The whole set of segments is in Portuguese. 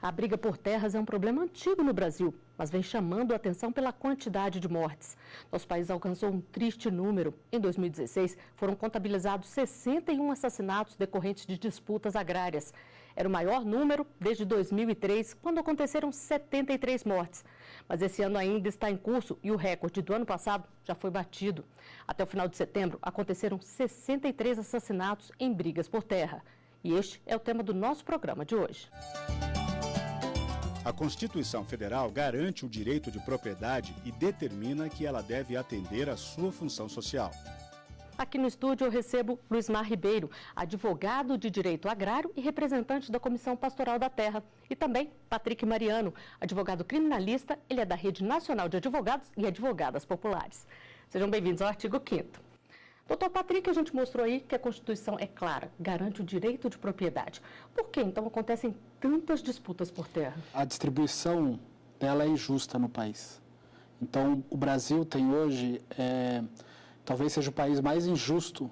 A briga por terras é um problema antigo no Brasil, mas vem chamando a atenção pela quantidade de mortes. Nosso país alcançou um triste número. Em 2016, foram contabilizados 61 assassinatos decorrentes de disputas agrárias. Era o maior número desde 2003, quando aconteceram 73 mortes. Mas esse ano ainda está em curso e o recorde do ano passado já foi batido. Até o final de setembro, aconteceram 63 assassinatos em brigas por terra. E este é o tema do nosso programa de hoje. A Constituição Federal garante o direito de propriedade e determina que ela deve atender à sua função social. Aqui no estúdio eu recebo Luismar Ribeiro, advogado de direito agrário e representante da Comissão Pastoral da Terra. E também Patrick Mariano, advogado criminalista, ele é da Rede Nacional de Advogados e Advogadas Populares. Sejam bem-vindos ao artigo 5º. Doutor Patrick, a gente mostrou aí que a Constituição é clara, garante o direito de propriedade. Por que, então, acontecem tantas disputas por terra? A distribuição dela é injusta no país. Então, o Brasil tem hoje, talvez seja o país mais injusto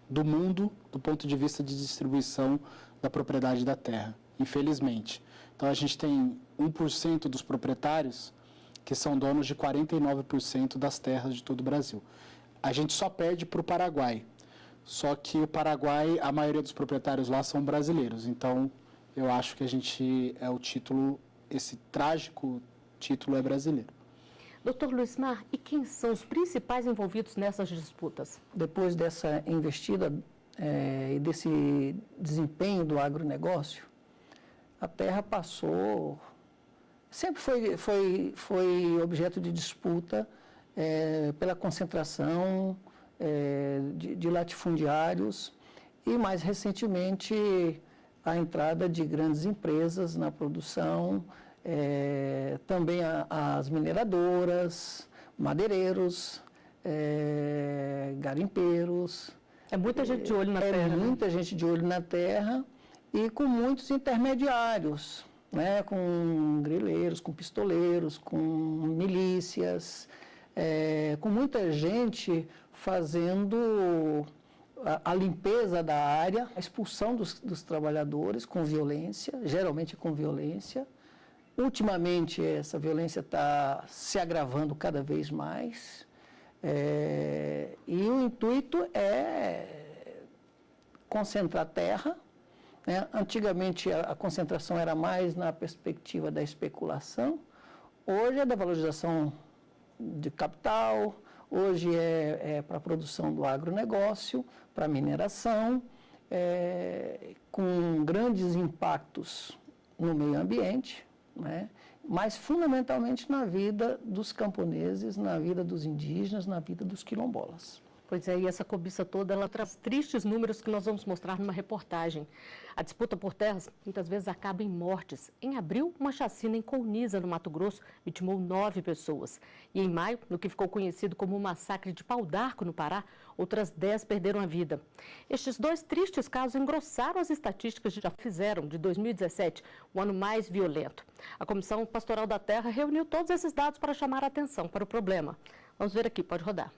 do mundo do ponto de vista de distribuição da propriedade da terra, infelizmente. Então, a gente tem 1% dos proprietários que são donos de 49% das terras de todo o Brasil. A gente só perde para o Paraguai, só que o Paraguai, a maioria dos proprietários lá são brasileiros, então eu acho que esse trágico título é brasileiro. Doutor Luismar, e quem são os principais envolvidos nessas disputas? Depois dessa investida e desse desempenho do agronegócio, a terra passou, sempre foi objeto de disputa, pela concentração de latifundiários e, mais recentemente, a entrada de grandes empresas na produção, também as mineradoras, madeireiros, garimpeiros. É muita gente de olho na terra. É muita gente de olho na terra e com muitos intermediários, né, com grileiros, com pistoleiros, com milícias, com muita gente fazendo a limpeza da área, a expulsão dos trabalhadores com violência, geralmente com violência. Ultimamente, essa violência está se agravando cada vez mais. E o intuito é concentrar terra, né? Antigamente, a concentração era mais na perspectiva da especulação. Hoje é da valorização de capital, hoje é para a produção do agronegócio, para mineração, com grandes impactos no meio ambiente, né? Mas fundamentalmente na vida dos camponeses, na vida dos indígenas, na vida dos quilombolas. Pois é, e essa cobiça toda, ela traz tristes números que nós vamos mostrar numa reportagem. A disputa por terras muitas vezes acaba em mortes. Em abril, uma chacina em Colniza, no Mato Grosso, vitimou 9 pessoas. E em maio, no que ficou conhecido como o massacre de Pau d'Arco, no Pará, outras 10 perderam a vida. Estes 2 tristes casos engrossaram as estatísticas que já fizeram de 2017, o ano mais violento. A Comissão Pastoral da Terra reuniu todos esses dados para chamar a atenção para o problema. Vamos ver aqui, pode rodar.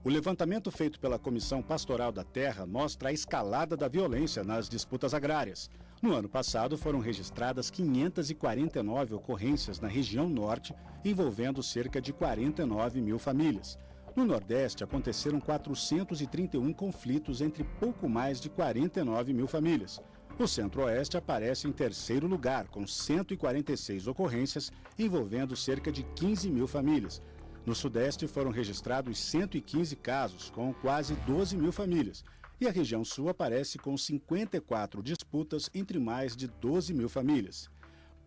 O levantamento feito pela Comissão Pastoral da Terra mostra a escalada da violência nas disputas agrárias. No ano passado, foram registradas 549 ocorrências na região norte, envolvendo cerca de 49 mil famílias. No Nordeste, aconteceram 431 conflitos entre pouco mais de 49 mil famílias. O Centro-Oeste aparece em terceiro lugar, com 146 ocorrências, envolvendo cerca de 15 mil famílias. No Sudeste foram registrados 115 casos, com quase 12 mil famílias. E a região Sul aparece com 54 disputas entre mais de 12 mil famílias.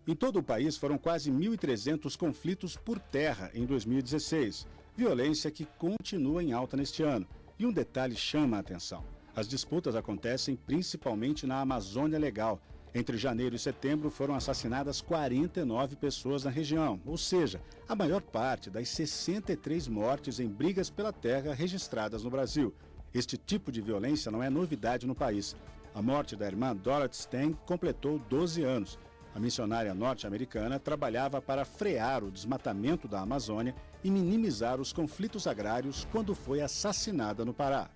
Em todo o país foram quase 1.300 conflitos por terra em 2016. Violência que continua em alta neste ano. E um detalhe chama a atenção. As disputas acontecem principalmente na Amazônia Legal. Entre janeiro e setembro foram assassinadas 49 pessoas na região, ou seja, a maior parte das 63 mortes em brigas pela terra registradas no Brasil. Este tipo de violência não é novidade no país. A morte da irmã Dorothy Stein completou 12 anos. A missionária norte-americana trabalhava para frear o desmatamento da Amazônia e minimizar os conflitos agrários quando foi assassinada no Pará.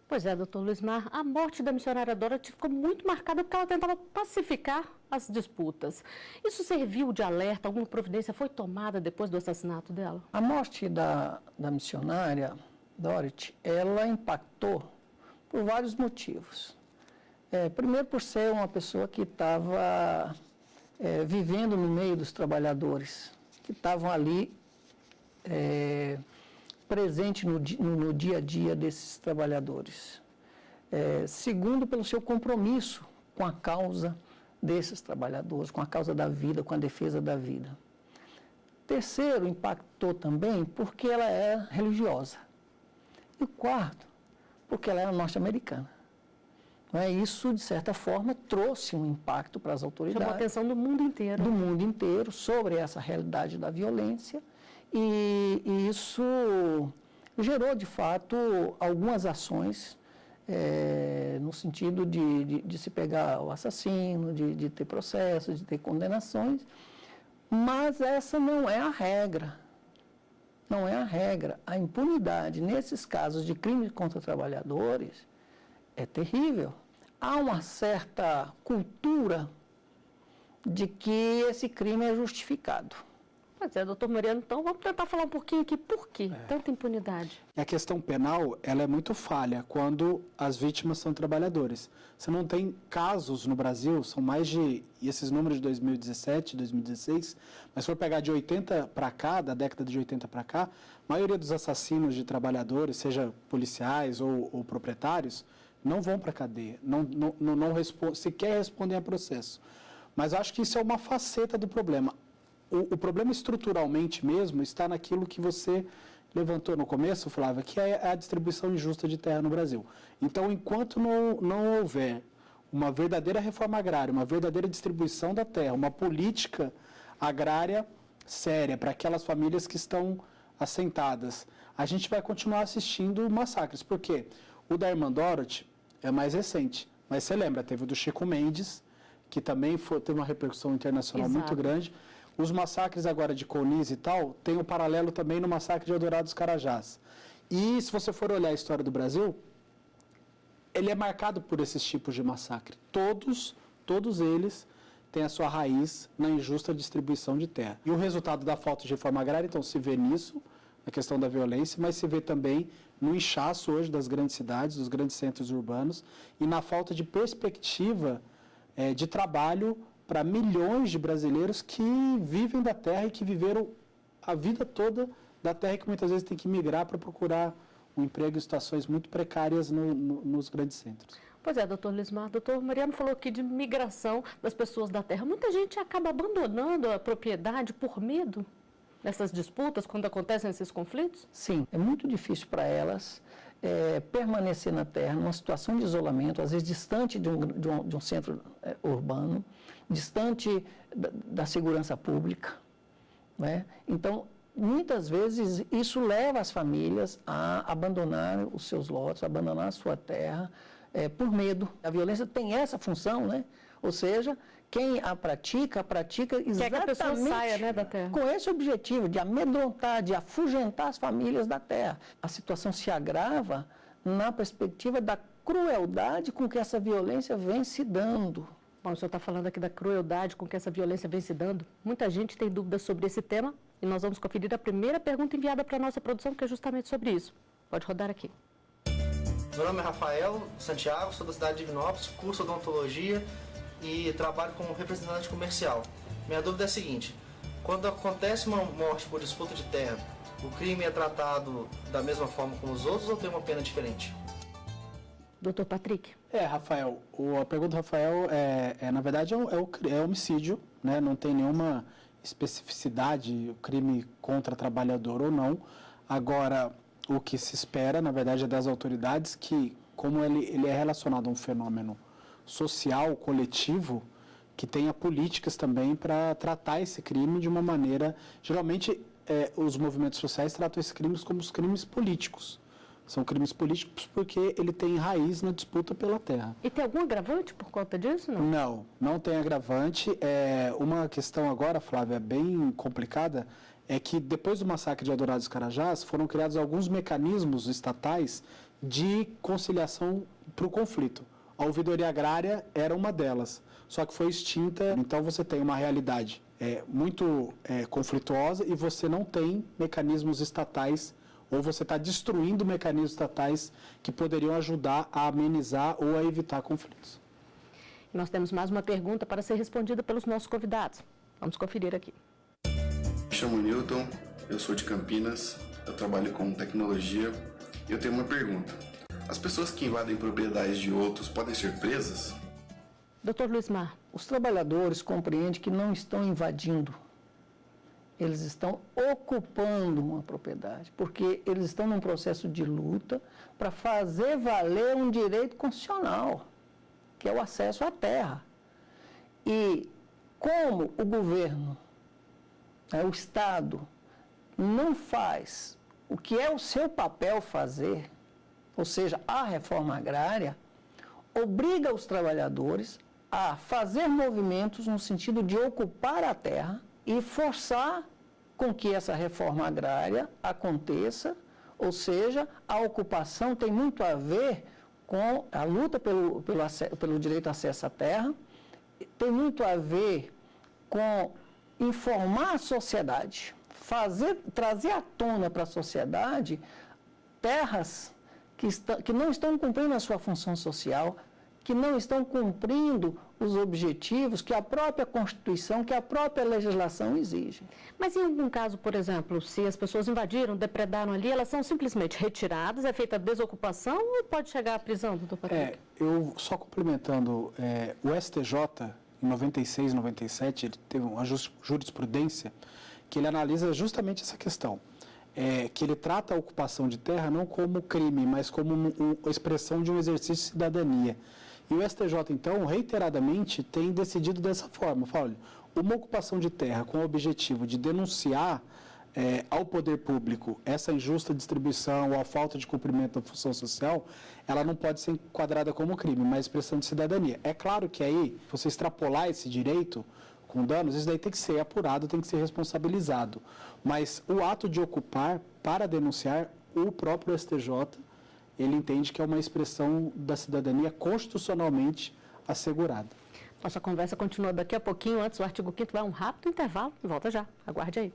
Pois é, doutor Luismar, a morte da missionária Dorothy ficou muito marcada porque ela tentava pacificar as disputas. Isso serviu de alerta? Alguma providência foi tomada depois do assassinato dela? A morte da missionária Dorothy, ela impactou por vários motivos. Primeiro, por ser uma pessoa que estava vivendo no meio dos trabalhadores, que estavam ali presente no dia a dia desses trabalhadores. Segundo, pelo seu compromisso com a causa desses trabalhadores, com a causa da vida, com a defesa da vida. Terceiro, impactou também porque ela era religiosa. E quarto, porque ela era norte-americana. Isso, de certa forma, trouxe um impacto para as autoridades. Chamou a atenção do mundo inteiro. Do mundo inteiro sobre essa realidade da violência. E isso gerou, de fato, algumas ações no sentido de se pegar o assassino, de ter processos, de ter condenações. Mas essa não é a regra. Não é a regra. A impunidade nesses casos de crimes contra trabalhadores é terrível. Há uma certa cultura de que esse crime é justificado. Pois é, doutor Mariano, então vamos tentar falar um pouquinho aqui por que tanta impunidade. A questão penal, ela é muito falha quando as vítimas são trabalhadores. Você não tem casos no Brasil, são mais de, e esses números de 2017, 2016, mas se for pegar de 80 para cá, da década de 80 para cá, a maioria dos assassinos de trabalhadores, seja policiais ou proprietários, não vão para a cadeia, não sequer respondem a processo. Mas acho que isso é uma faceta do problema. O problema estruturalmente mesmo está naquilo que você levantou no começo, Flávia, que é a distribuição injusta de terra no Brasil. Então, enquanto não houver uma verdadeira reforma agrária, uma verdadeira distribuição da terra, uma política agrária séria para aquelas famílias que estão assentadas, a gente vai continuar assistindo massacres. Por quê? O da irmã Dorothy é mais recente, mas você lembra, teve o do Chico Mendes, que também teve uma repercussão internacional muito grande. Os massacres agora de Colniz e tal, tem um paralelo também no massacre de Eldorado dos Carajás. E se você for olhar a história do Brasil, ele é marcado por esses tipos de massacre. Todos eles têm a sua raiz na injusta distribuição de terra. E o resultado da falta de reforma agrária, então, se vê nisso, na questão da violência, mas se vê também no inchaço hoje das grandes cidades, dos grandes centros urbanos, e na falta de perspectiva de trabalho para milhões de brasileiros que vivem da terra e que viveram a vida toda da terra e que muitas vezes tem que migrar para procurar um emprego em situações muito precárias nos grandes centros. Pois é, doutor Luismar, doutor Mariano falou aqui de migração das pessoas da terra. Muita gente acaba abandonando a propriedade por medo nessas disputas, quando acontecem esses conflitos? Sim, é muito difícil para elas permanecer na terra numa situação de isolamento, às vezes distante de um centro urbano, distante da segurança pública, né? Então, muitas vezes, isso leva as famílias a abandonar os seus lotes, a abandonar a sua terra, por medo. A violência tem essa função, né? Ou seja, quem a pratica exatamente que a pessoa saia, né, da terra. Com esse objetivo de amedrontar, de afugentar as famílias da terra. A situação se agrava na perspectiva da crueldade com que essa violência vem se dando. Bom, o senhor está falando aqui da crueldade com que essa violência vem se dando. Muita gente tem dúvidas sobre esse tema e nós vamos conferir a primeira pergunta enviada para a nossa produção, que é justamente sobre isso. Pode rodar aqui. Meu nome é Rafael Santiago, sou da cidade de Divinópolis, curso odontologia e trabalho como representante comercial. Minha dúvida é a seguinte: quando acontece uma morte por disputa de terra, o crime é tratado da mesma forma como os outros ou tem uma pena diferente? Doutor Patrick. Rafael, a pergunta do Rafael na verdade, é homicídio, né? Não tem nenhuma especificidade, o crime contra trabalhador ou não. Agora, o que se espera, na verdade, é das autoridades que, como ele é relacionado a um fenômeno social, coletivo, que tenha políticas também para tratar esse crime de uma maneira... Geralmente, os movimentos sociais tratam esses crimes como os crimes políticos. São crimes políticos porque ele tem raiz na disputa pela terra. E tem algum agravante por conta disso, não? Não tem agravante. Uma questão agora, Flávia, bem complicada, é que depois do massacre de Eldorado dos Carajás foram criados alguns mecanismos estatais de conciliação para o conflito. A ouvidoria agrária era uma delas, só que foi extinta. Então você tem uma realidade muito conflituosa e você não tem mecanismos estatais, ou você está destruindo mecanismos estatais que poderiam ajudar a amenizar ou a evitar conflitos. Nós temos mais uma pergunta para ser respondida pelos nossos convidados. Vamos conferir aqui. Me chamo Newton, eu sou de Campinas, eu trabalho com tecnologia e eu tenho uma pergunta. As pessoas que invadem propriedades de outros podem ser presas? Dr. Luismar. Os trabalhadores compreendem que não estão invadindo. Eles estão ocupando uma propriedade, porque eles estão num processo de luta para fazer valer um direito constitucional, que é o acesso à terra. E como o governo, o Estado, não faz o que é o seu papel fazer, ou seja, a reforma agrária, obriga os trabalhadores a fazer movimentos no sentido de ocupar a terra e forçar com que essa reforma agrária aconteça, ou seja, a ocupação tem muito a ver com a luta pelo direito ao acesso à terra, tem muito a ver com informar a sociedade, trazer à tona para a sociedade terras que não estão cumprindo a sua função social, que não estão cumprindo os objetivos que a própria Constituição, que a própria legislação exige. Mas em algum caso, por exemplo, se as pessoas invadiram, depredaram ali, elas são simplesmente retiradas, é feita a desocupação ou pode chegar à prisão, doutor Patrick? Eu só complementando, o STJ, em 96, 97, ele teve uma jurisprudência que ele analisa justamente essa questão. Que ele trata a ocupação de terra não como crime, mas como uma expressão de um exercício de cidadania. E o STJ, então, reiteradamente tem decidido dessa forma. Fala, olha, uma ocupação de terra com o objetivo de denunciar ao poder público essa injusta distribuição ou a falta de cumprimento da função social, ela não pode ser enquadrada como crime, mas expressão de cidadania. É claro que aí, você extrapolar esse direito com danos, isso daí tem que ser apurado, tem que ser responsabilizado. Mas o ato de ocupar para denunciar, o próprio STJ, ele entende que é uma expressão da cidadania constitucionalmente assegurada. Nossa conversa continua daqui a pouquinho. Antes, o artigo 5º vai a um rápido intervalo e volta já. Aguarde aí.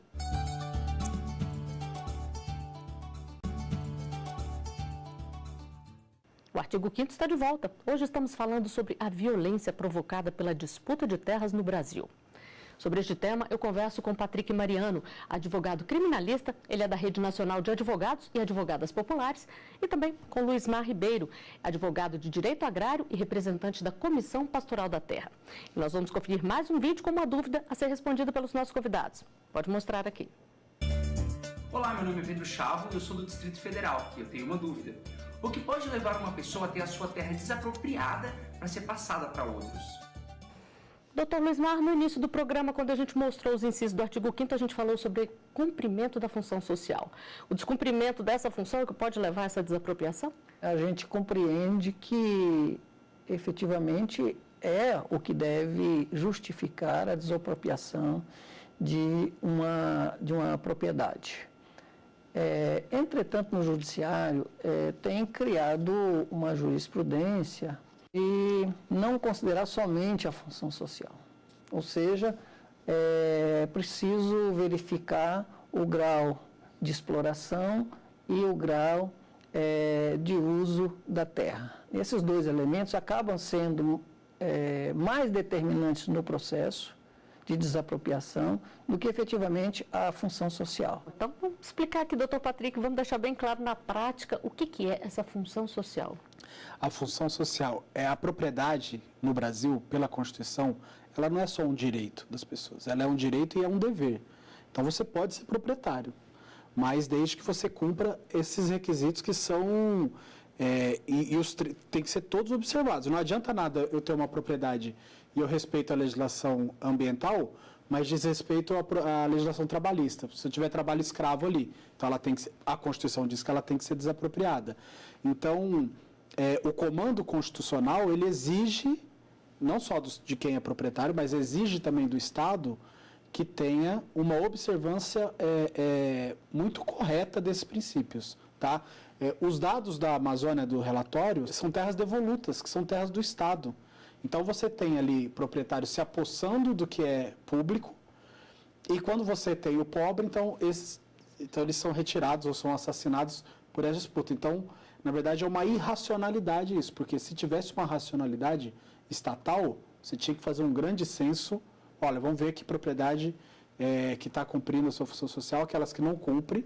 O artigo 5º está de volta. Hoje estamos falando sobre a violência provocada pela disputa de terras no Brasil. Sobre este tema, eu converso com Patrick Mariano, advogado criminalista, ele é da Rede Nacional de Advogados e Advogadas Populares, e também com Luismar Ribeiro, advogado de Direito Agrário e representante da Comissão Pastoral da Terra. E nós vamos conferir mais um vídeo com uma dúvida a ser respondida pelos nossos convidados. Pode mostrar aqui. Olá, meu nome é Pedro Chavo e eu sou do Distrito Federal e eu tenho uma dúvida. O que pode levar uma pessoa a ter a sua terra desapropriada para ser passada para outros? Doutor Luismar, no início do programa, quando a gente mostrou os incisos do artigo 5º, a gente falou sobre cumprimento da função social. O descumprimento dessa função é o que pode levar a essa desapropriação? A gente compreende que, efetivamente, é o que deve justificar a desapropriação de uma propriedade. Entretanto, no Judiciário, tem criado uma jurisprudência e não considerar somente a função social. Ou seja, é preciso verificar o grau de exploração e o grau de uso da terra. Esses dois elementos acabam sendo mais determinantes no processo de desapropriação do que efetivamente a função social. Então, vamos explicar aqui, doutor Patrick, vamos deixar bem claro na prática o que é essa função social. A função social é a propriedade no Brasil, pela Constituição, ela não é só um direito das pessoas, ela é um direito e é um dever. Então você pode ser proprietário, mas desde que você cumpra esses requisitos que são tem que ser todos observados. Não adianta nada eu ter uma propriedade e eu respeito a legislação ambiental, mas diz respeito à legislação trabalhista. Se eu tiver trabalho escravo ali, então a Constituição diz que ela tem que ser desapropriada. Então, o comando constitucional, ele exige, não só de quem é proprietário, mas exige também do Estado que tenha uma observância muito correta desses princípios tá? Os dados da Amazônia do relatório são terras devolutas, que são terras do Estado. Então você tem ali proprietários se apossando do que é público, e quando você tem o pobre, então eles são retirados ou são assassinados por essa disputa. Então, na verdade, é uma irracionalidade isso, porque se tivesse uma racionalidade estatal, você tinha que fazer um grande censo. Olha, vamos ver que propriedade que está cumprindo a sua função social, aquelas que não cumprem.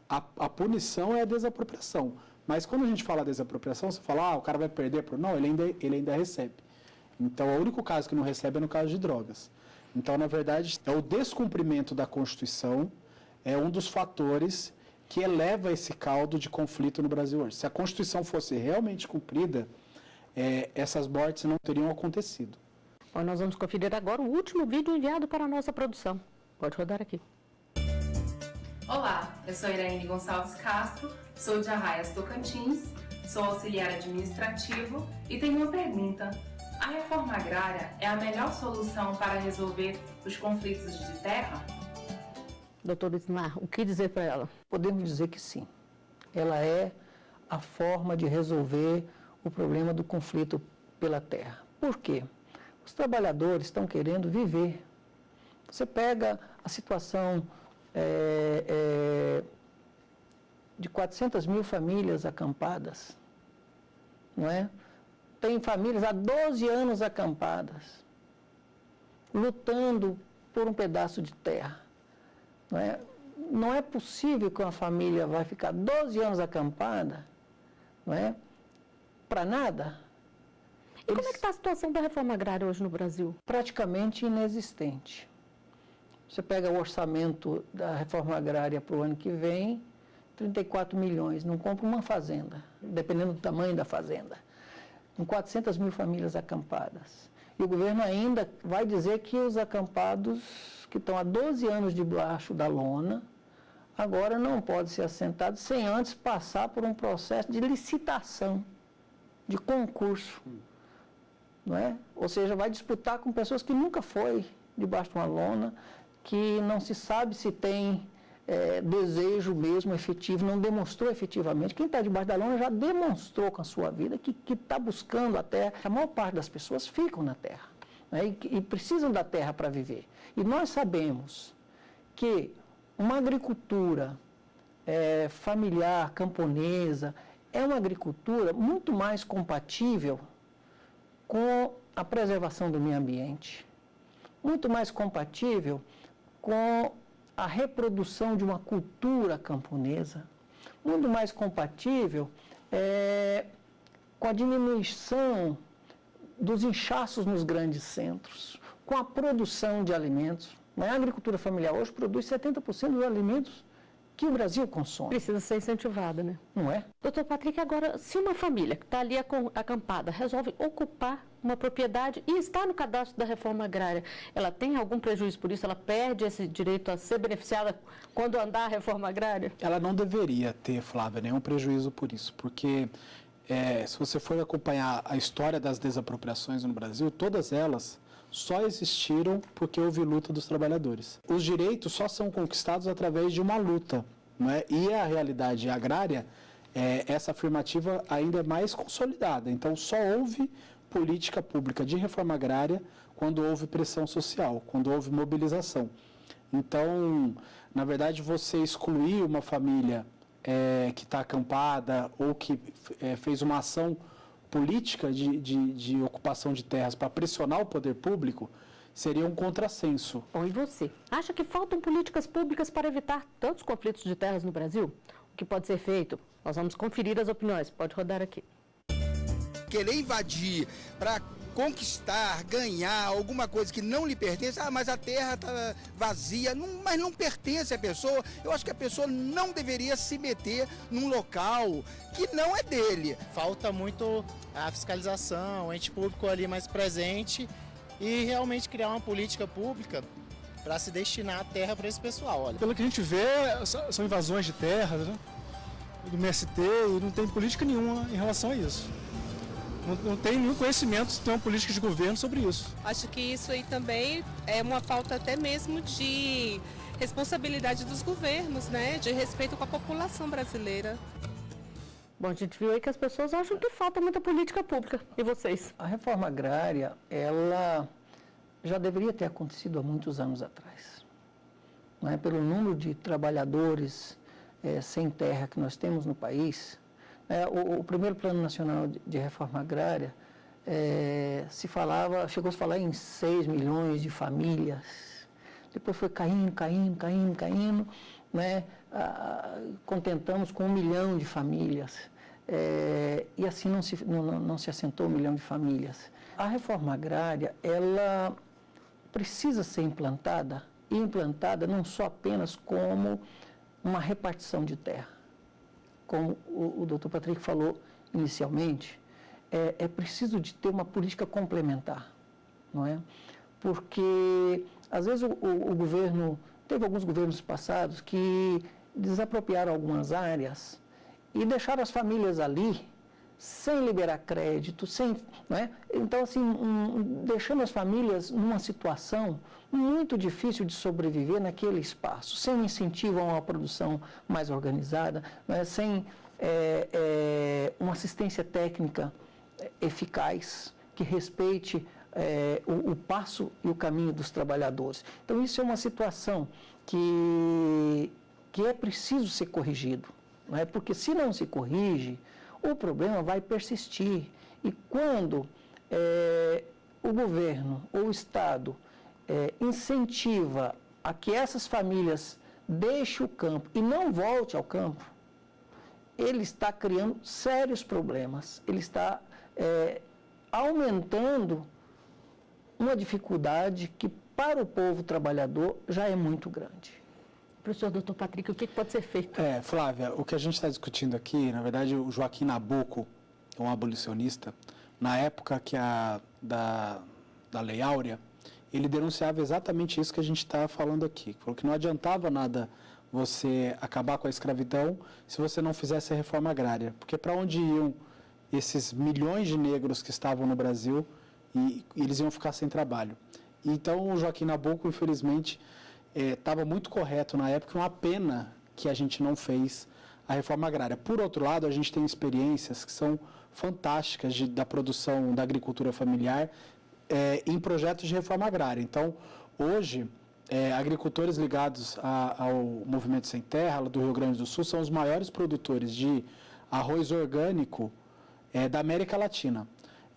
A punição é a desapropriação. Mas quando a gente fala desapropriação, você fala, o cara vai perder. Não, ele ainda recebe. Então, o único caso que não recebe é no caso de drogas. Então, na verdade, o descumprimento da Constituição é um dos fatores que eleva esse caldo de conflito no Brasil hoje. Se a Constituição fosse realmente cumprida, essas mortes não teriam acontecido. Bom, nós vamos conferir agora o último vídeo enviado para a nossa produção. Pode rodar aqui. Olá, eu sou Iraine Gonçalves Castro, sou de Arraias, Tocantins, sou auxiliar administrativo e tenho uma pergunta. A reforma agrária é a melhor solução para resolver os conflitos de terra? Doutor Ismar, o que dizer para ela? Podemos dizer que sim. Ela é a forma de resolver o problema do conflito pela terra. Por quê? Os trabalhadores estão querendo viver. Você pega a situação de 400 mil famílias acampadas, não é? Tem famílias há 12 anos acampadas, lutando por um pedaço de terra. Não é possível que uma família vai ficar 12 anos acampada, não é? Para nada. E como é que está a situação da reforma agrária hoje no Brasil? Praticamente inexistente. Você pega o orçamento da reforma agrária para o ano que vem, 34 milhões, não compra uma fazenda, dependendo do tamanho da fazenda. Com 400 mil famílias acampadas. E o governo ainda vai dizer que os acampados que estão há 12 anos debaixo da lona, agora não podem ser assentados sem antes passar por um processo de licitação, de concurso. Não é? Ou seja, vai disputar com pessoas que nunca foi debaixo de uma lona, que não se sabe se tem desejo mesmo efetivo, não demonstrou efetivamente. Quem está debaixo da lona já demonstrou com a sua vida que está buscando a terra. A maior parte das pessoas ficam na terra, né, e precisam da terra para viver. E nós sabemos que uma agricultura familiar, camponesa, é uma agricultura muito mais compatível com a preservação do meio ambiente, muito mais compatível com a reprodução de uma cultura camponesa, muito mais compatível com a diminuição dos inchaços nos grandes centros, com a produção de alimentos. A agricultura familiar hoje produz 70% dos alimentos que o Brasil consome. Precisa ser incentivada, né? Não é? Doutor Patrick, agora, se uma família que está ali acampada resolve ocupar uma propriedade e está no cadastro da reforma agrária, ela tem algum prejuízo por isso? Ela perde esse direito a ser beneficiada quando andar a reforma agrária? Ela não deveria ter, Flávia, nenhum prejuízo por isso, porque se você for acompanhar a história das desapropriações no Brasil, todas elas só existiram porque houve luta dos trabalhadores. Os direitos só são conquistados através de uma luta, não é? E a realidade agrária, essa afirmativa ainda é mais consolidada. Então, só houve política pública de reforma agrária quando houve pressão social, quando houve mobilização. Então, na verdade, você excluir uma família que está acampada ou que fez uma ação política de ocupação de terras para pressionar o poder público seria um contrassenso. Bom, e você? Acha que faltam políticas públicas para evitar tantos conflitos de terras no Brasil? O que pode ser feito? Nós vamos conferir as opiniões. Pode rodar aqui. Querer invadir para conquistar, ganhar alguma coisa que não lhe pertence, mas a terra está vazia, mas não pertence à pessoa. Eu acho que a pessoa não deveria se meter num local que não é dele. Falta muito a fiscalização, o ente público ali mais presente e realmente criar uma política pública para se destinar a terra para esse pessoal. Olha. Pelo que a gente vê, são invasões de terras, né, do MST, e não tem política nenhuma em relação a isso. Não tem nenhum conhecimento se tem uma política de governo sobre isso. Acho que isso aí também é uma falta até mesmo de responsabilidade dos governos, né? De respeito com a população brasileira. Bom, a gente viu aí que as pessoas acham que falta muita política pública. E vocês? A reforma agrária, ela já deveria ter acontecido há muitos anos atrás. Não é? Pelo número de trabalhadores sem terra que nós temos no país, o primeiro Plano Nacional de Reforma Agrária chegou a se falar em 6 milhões de famílias. Depois foi caindo, né? Contentamos com 1 milhão de famílias. E assim não se assentou 1 milhão de famílias. A reforma agrária, ela precisa ser implantada, e implantada não só apenas como uma repartição de terra. Como o Dr. Patrick falou inicialmente, é preciso de ter uma política complementar, não é? Porque, às vezes, o governo, teve alguns governos passados que desapropriaram algumas áreas e deixaram as famílias ali sem liberar crédito, não é? Então, assim, deixando as famílias numa situação muito difícil de sobreviver naquele espaço, sem incentivo a uma produção mais organizada, não é? Sem uma assistência técnica eficaz, que respeite o passo e o caminho dos trabalhadores. Então, isso é uma situação que é preciso ser corrigido, não é? Porque se não se corrige, o problema vai persistir. E quando o governo ou o Estado incentiva a que essas famílias deixem o campo e não voltem ao campo, ele está criando sérios problemas, ele está aumentando uma dificuldade que para o povo trabalhador já é muito grande. Professor Dr. Patrick, o que pode ser feito? Flávia, o que a gente está discutindo aqui, na verdade, o Joaquim Nabuco, um abolicionista, na época da Lei Áurea, ele denunciava exatamente isso que a gente está falando aqui. Falou que não adiantava nada você acabar com a escravidão se você não fizesse a reforma agrária. Porque para onde iam esses milhões de negros que estavam no Brasil e eles iam ficar sem trabalho? Então, o Joaquim Nabuco, infelizmente, estava muito correto na época, uma pena que a gente não fez a reforma agrária. Por outro lado, a gente tem experiências que são fantásticas da produção da agricultura familiar em projetos de reforma agrária. Então, hoje, agricultores ligados ao Movimento Sem Terra, do Rio Grande do Sul, são os maiores produtores de arroz orgânico da América Latina.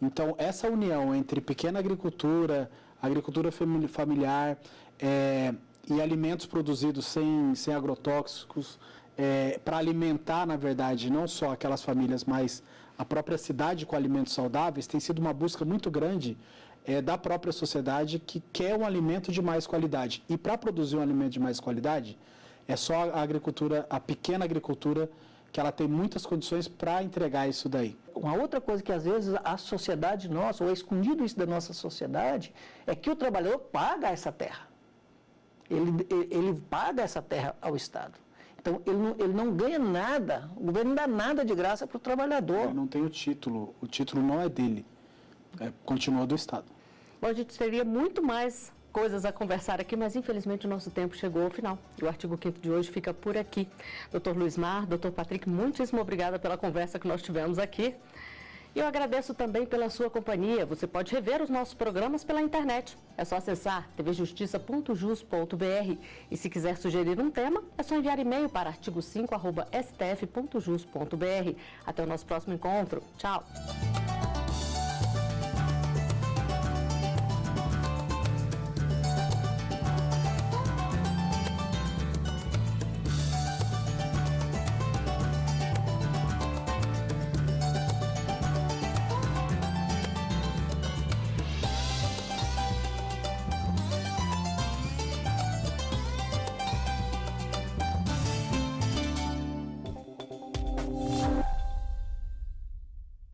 Então, essa união entre pequena agricultura familiar e alimentos produzidos sem agrotóxicos, para alimentar, na verdade, não só aquelas famílias, mas a própria cidade com alimentos saudáveis, tem sido uma busca muito grande da própria sociedade que quer um alimento de mais qualidade. E para produzir um alimento de mais qualidade, é só a pequena agricultura, que ela tem muitas condições para entregar isso daí. Uma outra coisa que às vezes a sociedade nossa, ou é escondido isso da nossa sociedade, é que o trabalhador paga essa terra. Ele paga essa terra ao Estado. Então, ele não ganha nada, o governo não dá nada de graça para o trabalhador. Ele não tem o título não é dele, continua do Estado. Bom, a gente teria muito mais coisas a conversar aqui, mas infelizmente o nosso tempo chegou ao final. E o Artigo 5º de hoje fica por aqui. Dr. Luiz Mar, Dr. Patrick, muitíssimo obrigada pela conversa que nós tivemos aqui. E eu agradeço também pela sua companhia. Você pode rever os nossos programas pela internet. É só acessar tvjustiça.jus.br. E se quiser sugerir um tema, é só enviar e-mail para artigo5@stf.jus.br. Até o nosso próximo encontro. Tchau!